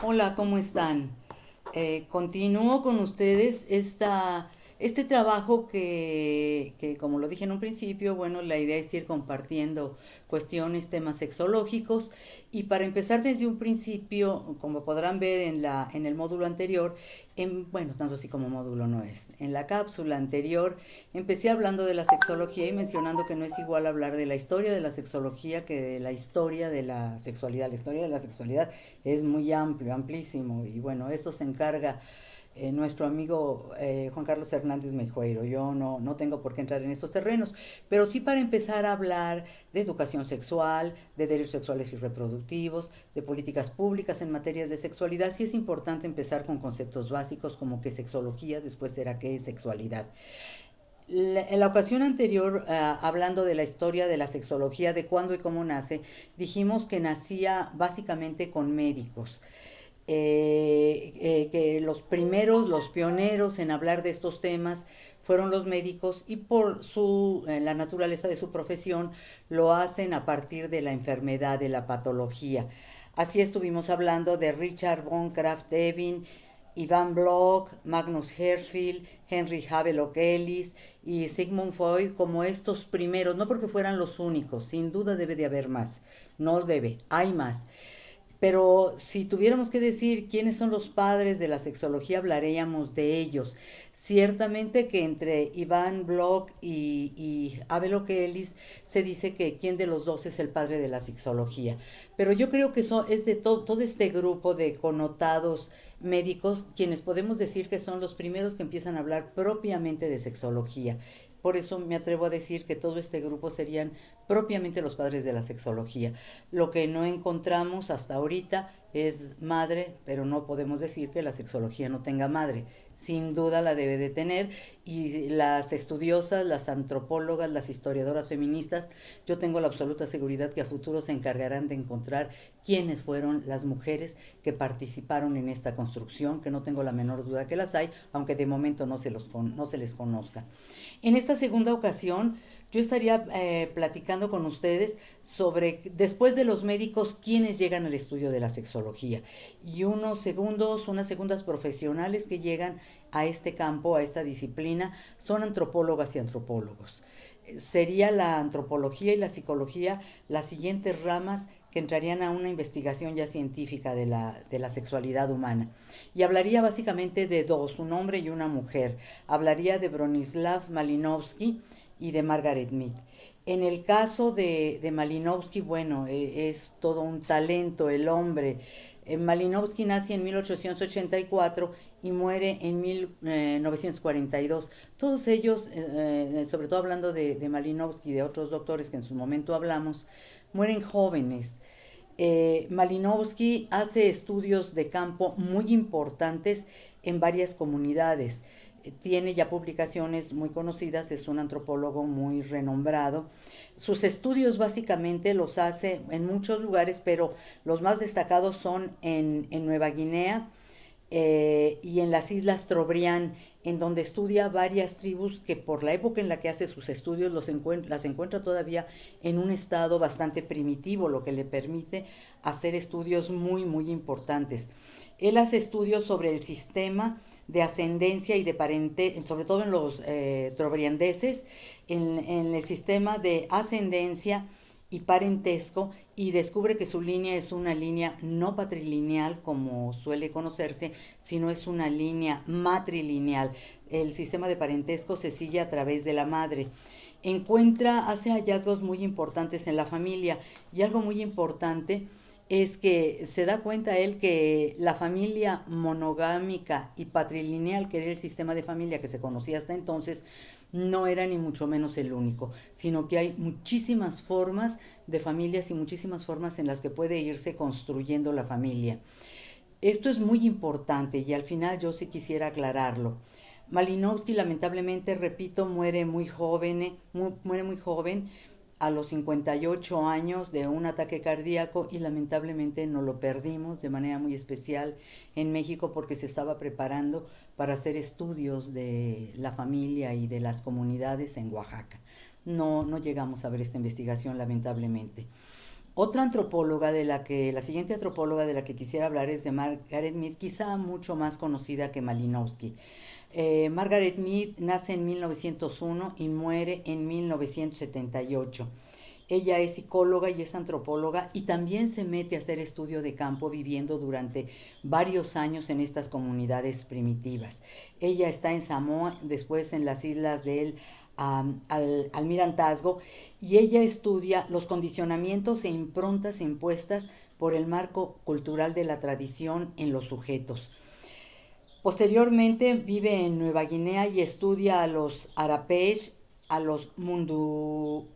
Hola, ¿cómo están? Continúo con ustedes este trabajo que, como lo dije en un principio, bueno, la idea es ir compartiendo cuestiones, temas sexológicos. Y para empezar desde un principio, como podrán ver en el módulo anterior, bueno, tanto así como módulo no es. En la cápsula anterior empecé hablando de la sexología y mencionando que no es igual hablar de la historia de la sexología que de la historia de la sexualidad. La historia de la sexualidad es muy amplio, amplísimo, y bueno, eso se encarga nuestro amigo Juan Carlos Hernández Meijueiro. Yo no tengo por qué entrar en estos terrenos, pero sí para empezar a hablar de educación sexual, de derechos sexuales y reproductivos, de políticas públicas en materias de sexualidad. Sí es importante empezar con conceptos básicos como qué es sexología, después será qué es sexualidad. En la ocasión anterior, hablando de la historia de la sexología, de cuándo y cómo nace, dijimos que nacía básicamente con médicos. Que los primeros, los pioneros en hablar de estos temas fueron los médicos, y por la naturaleza de su profesión lo hacen a partir de la enfermedad, de la patología. Así estuvimos hablando de Richard von Krafft-Ebing, Ivan Bloch, Magnus Hirschfeld, Henry Havelock Ellis y Sigmund Freud como estos primeros, no porque fueran los únicos, sin duda debe de haber más, no debe, hay más. Pero si tuviéramos que decir quiénes son los padres de la sexología, hablaríamos de ellos. Ciertamente que entre Ivan Bloch y Havelock Ellis se dice que quién de los dos es el padre de la sexología. Pero yo creo que es de todo este grupo de connotados médicos quienes podemos decir que son los primeros que empiezan a hablar propiamente de sexología. Por eso me atrevo a decir que todo este grupo serían propiamente los padres de la sexología. Lo que no encontramos hasta ahorita es madre, pero no podemos decir que la sexología no tenga madre. Sin duda la debe de tener, y las estudiosas, las antropólogas, las historiadoras feministas, yo tengo la absoluta seguridad que a futuro se encargarán de encontrar quiénes fueron las mujeres que participaron en esta construcción, que no tengo la menor duda que las hay, aunque de momento no se les conozca. En esta segunda ocasión, yo estaría platicando con ustedes sobre, después de los médicos, quiénes llegan al estudio de la sexología, y unas segundas profesionales que llegan a este campo, a esta disciplina, son antropólogas y antropólogos. Sería la antropología y la psicología las siguientes ramas que entrarían a una investigación ya científica de la sexualidad humana. Y hablaría básicamente de dos, un hombre y una mujer. Hablaría de Bronislaw Malinowski y de Margaret Mead. En el caso de Malinowski, bueno, es todo un talento el hombre. Malinowski nace en 1884 y muere en 1942. Todos ellos, sobre todo hablando de Malinowski y de otros doctores que en su momento hablamos, mueren jóvenes. Malinowski hace estudios de campo muy importantes en varias comunidades. Tiene ya publicaciones muy conocidas, es un antropólogo muy renombrado. Sus estudios básicamente los hace en muchos lugares, pero los más destacados son en Nueva Guinea, y en las Islas Trobriand, en donde estudia varias tribus que por la época en la que hace sus estudios las encuentra todavía en un estado bastante primitivo, lo que le permite hacer estudios muy importantes. Él hace estudios sobre el sistema de ascendencia y de parentesco, sobre todo en los trobriandeses, en el sistema de ascendencia y parentesco, y descubre que su línea es una línea no patrilineal como suele conocerse, sino es una línea matrilineal. El sistema de parentesco se sigue a través de la madre. Hace hallazgos muy importantes en la familia, y algo muy importante es que se da cuenta él que la familia monogámica y patrilineal, que era el sistema de familia que se conocía hasta entonces, no era ni mucho menos el único, sino que hay muchísimas formas de familias y muchísimas formas en las que puede irse construyendo la familia. Esto es muy importante y al final yo sí quisiera aclararlo. Malinowski, lamentablemente, repito, muere muy joven, a los 58 años, de un ataque cardíaco, y lamentablemente no lo perdimos de manera muy especial en México porque se estaba preparando para hacer estudios de la familia y de las comunidades en Oaxaca. No llegamos a ver esta investigación, lamentablemente. Otra antropóloga la siguiente antropóloga de la que quisiera hablar es de Margaret Mead, quizá mucho más conocida que Malinowski. Margaret Mead nace en 1901 y muere en 1978. Ella es psicóloga y es antropóloga y también se mete a hacer estudio de campo viviendo durante varios años en estas comunidades primitivas. Ella está en Samoa, después en las islas del Almirantazgo, y ella estudia los condicionamientos e improntas impuestas por el marco cultural de la tradición en los sujetos. Posteriormente vive en Nueva Guinea y estudia a los Arapesh, a los Mundu,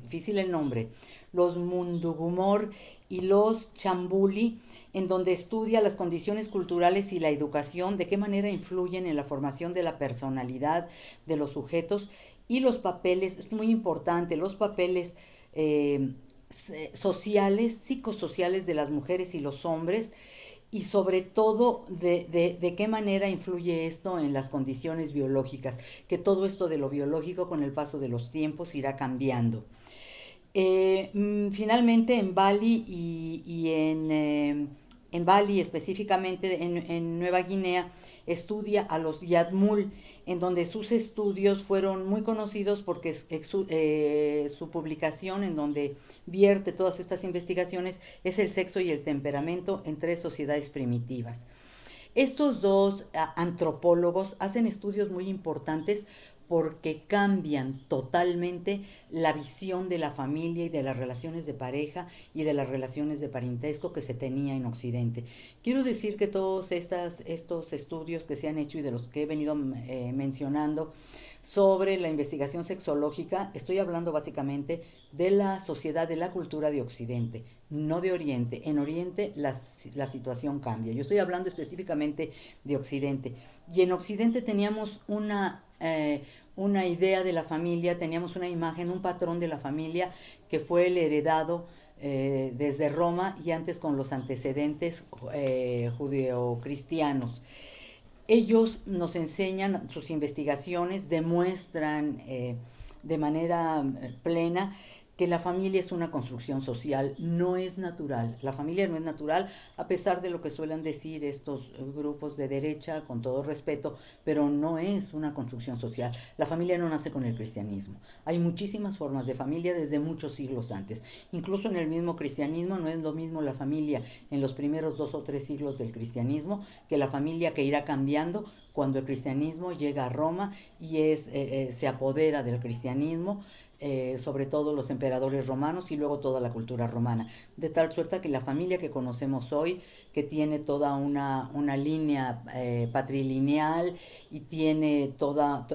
difícil el nombre, los Mundugumor y los Chambuli, en donde estudia las condiciones culturales y la educación, de qué manera influyen en la formación de la personalidad de los sujetos y los papeles, es muy importante, los papeles sociales, psicosociales de las mujeres y los hombres, y sobre todo de qué manera influye esto en las condiciones biológicas, que todo esto de lo biológico con el paso de los tiempos irá cambiando. Finalmente en Bali en Bali, específicamente en Nueva Guinea, estudia a los Yadmul, en donde sus estudios fueron muy conocidos porque su publicación, en donde vierte todas estas investigaciones, es el sexo y el temperamento en tres sociedades primitivas. Estos dos antropólogos hacen estudios muy importantes porque cambian totalmente la visión de la familia y de las relaciones de pareja y de las relaciones de parentesco que se tenía en Occidente. Quiero decir que todos estos estudios que se han hecho y de los que he venido mencionando sobre la investigación sexológica, estoy hablando básicamente de la sociedad, de la cultura de Occidente, no de Oriente. En Oriente la situación cambia. Yo estoy hablando específicamente de Occidente. Y en Occidente teníamos una idea de la familia, teníamos una imagen, un patrón de la familia que fue el heredado desde Roma y antes con los antecedentes judeocristianos. Ellos nos enseñan, sus investigaciones demuestran de manera plena que la familia es una construcción social, no es natural. La familia no es natural, a pesar de lo que suelen decir estos grupos de derecha, con todo respeto, pero no es una construcción social. La familia no nace con el cristianismo. Hay muchísimas formas de familia desde muchos siglos antes. Incluso en el mismo cristianismo no es lo mismo la familia en los primeros 2 o 3 siglos del cristianismo que la familia que irá cambiando cuando el cristianismo llega a Roma y se apodera del cristianismo, sobre todo los emperadores romanos y luego toda la cultura romana, de tal suerte que la familia que conocemos hoy, que tiene toda una línea patrilineal y tiene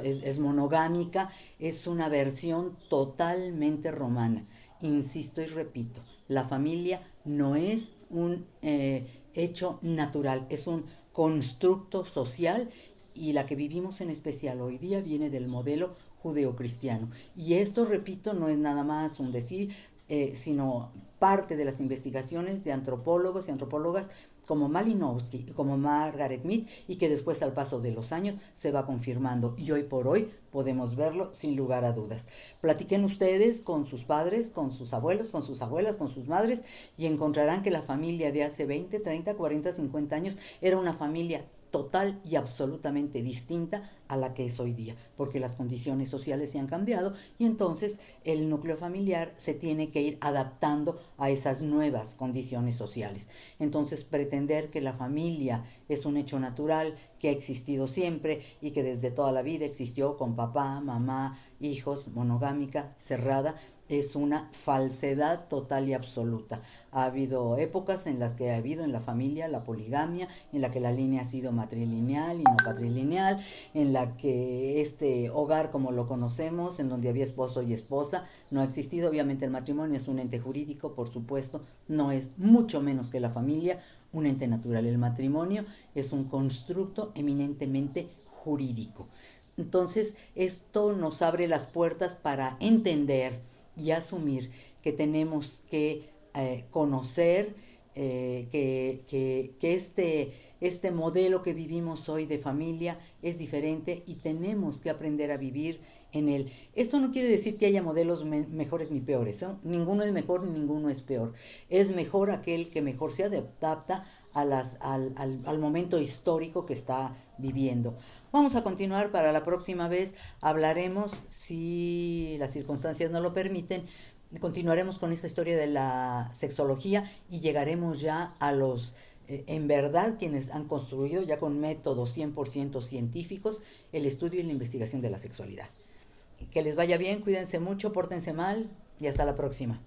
es monogámica, es una versión totalmente romana. Insisto y repito, la familia no es un hecho natural, es un constructo social, y la que vivimos en especial hoy día viene del modelo judeocristiano. Y esto, repito, no es nada más un decir, sino parte de las investigaciones de antropólogos y antropólogas como Malinowski y como Margaret Mead, y que después al paso de los años se va confirmando, y hoy por hoy podemos verlo sin lugar a dudas. Platiquen ustedes con sus padres, con sus abuelos, con sus abuelas, con sus madres, y encontrarán que la familia de hace 20, 30, 40, 50 años era una familia total y absolutamente distinta a la que es hoy día, porque las condiciones sociales se han cambiado y entonces el núcleo familiar se tiene que ir adaptando a esas nuevas condiciones sociales. Entonces, pretender que la familia es un hecho natural, que ha existido siempre y que desde toda la vida existió con papá, mamá, hijos, monogámica, cerrada, es una falsedad total y absoluta. Ha habido épocas en las que ha habido en la familia la poligamia, en la que la línea ha sido matrilineal y no patrilineal, en la que este hogar como lo conocemos, en donde había esposo y esposa, no ha existido. Obviamente el matrimonio es un ente jurídico, por supuesto, no es mucho menos que la familia un ente natural. El matrimonio es un constructo eminentemente jurídico. Entonces, esto nos abre las puertas para entender y asumir que tenemos que conocer que este modelo que vivimos hoy de familia es diferente y tenemos que aprender a vivir en él. Esto no quiere decir que haya modelos mejores ni peores, ¿eh? Ninguno es mejor, ninguno es peor. Es mejor aquel que mejor se adapta al momento histórico que está viviendo. Vamos a continuar para la próxima vez. Hablaremos, si las circunstancias no lo permiten, continuaremos con esta historia de la sexología y llegaremos ya a los, en verdad, quienes han construido ya con métodos 100% científicos el estudio y la investigación de la sexualidad. Que les vaya bien, cuídense mucho, pórtense mal y hasta la próxima.